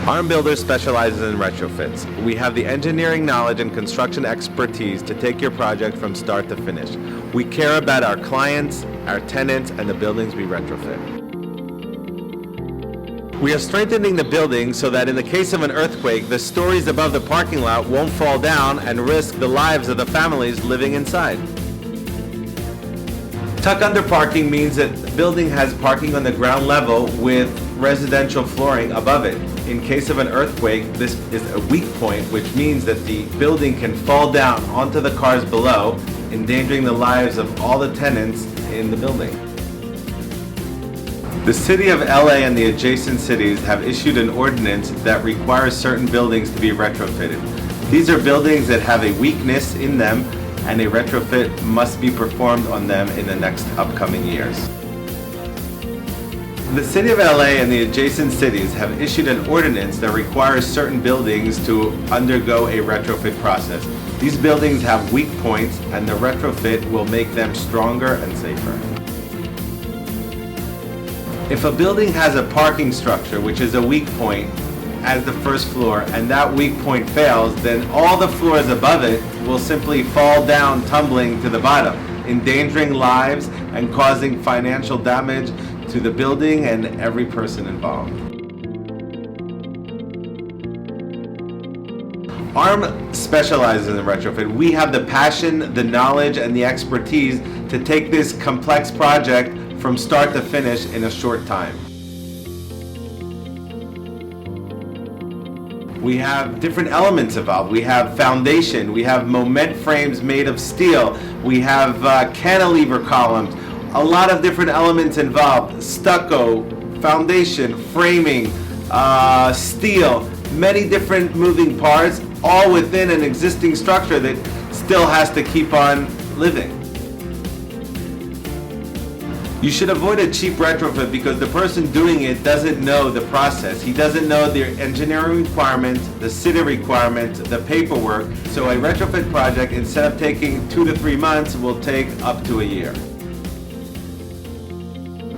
Arm Builder specializes in retrofits. We have the engineering knowledge and construction expertise to take your project from start to finish. We care about our clients, our tenants, and the buildings we retrofit. We are strengthening the building so that in the case of an earthquake, the stories above the parking lot won't fall down and risk the lives of the families living inside. Tuck under parking means that the building has parking on the ground level with residential flooring above it. In case of an earthquake, this is a weak point, which means that the building can fall down onto the cars below, endangering the lives of all the tenants in the building. The City of LA and the adjacent cities have issued an ordinance that requires certain buildings to be retrofitted. These are buildings that have a weakness in them, and a retrofit must be performed on them in the next upcoming years. The City of LA and the adjacent cities have issued an ordinance that requires certain buildings to undergo a retrofit process. These buildings have weak points, and the retrofit will make them stronger and safer. If a building has a parking structure, which is a weak point, as the first floor, and that weak point fails, then all the floors above it will simply fall down, tumbling to the bottom, endangering lives and causing financial damage to the building and every person involved. ARM specializes in the retrofit. We have the passion, the knowledge, and the expertise to take this complex project from start to finish in a short time. We have different elements involved. We have foundation, we have moment frames made of steel, we have cantilever columns, a lot of different elements involved. Stucco, foundation, framing, steel, many different moving parts, all within an existing structure that still has to keep on living. You should avoid a cheap retrofit because the person doing it doesn't know the process. He doesn't know the engineering requirements, the city requirements, the paperwork. So a retrofit project, instead of taking 2 to 3 months, will take up to a year.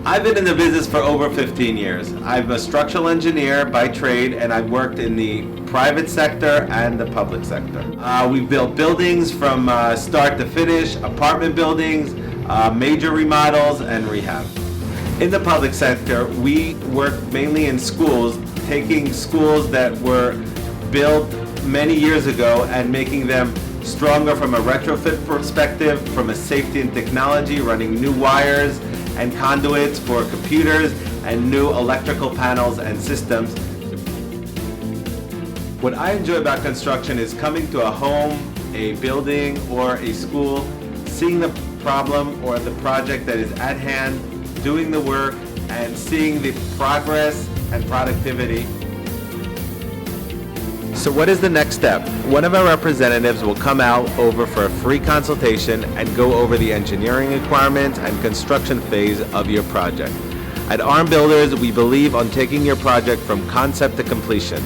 I've been in the business for over 15 years. I'm a structural engineer by trade, and I've worked in the private sector and the public sector. We've built buildings from start to finish, apartment buildings, major remodels, and rehab. In the public sector, we work mainly in schools, taking schools that were built many years ago and making them stronger from a retrofit perspective, from a safety and technology, running new wires and conduits for computers and new electrical panels and systems. What I enjoy about construction is coming to a home, a building, or a school, seeing the problem or the project that is at hand, doing the work, and seeing the progress and productivity. So what is the next step? One of our representatives will come out over for a free consultation and go over the engineering requirements and construction phase of your project. At ARM Builders, we believe on taking your project from concept to completion.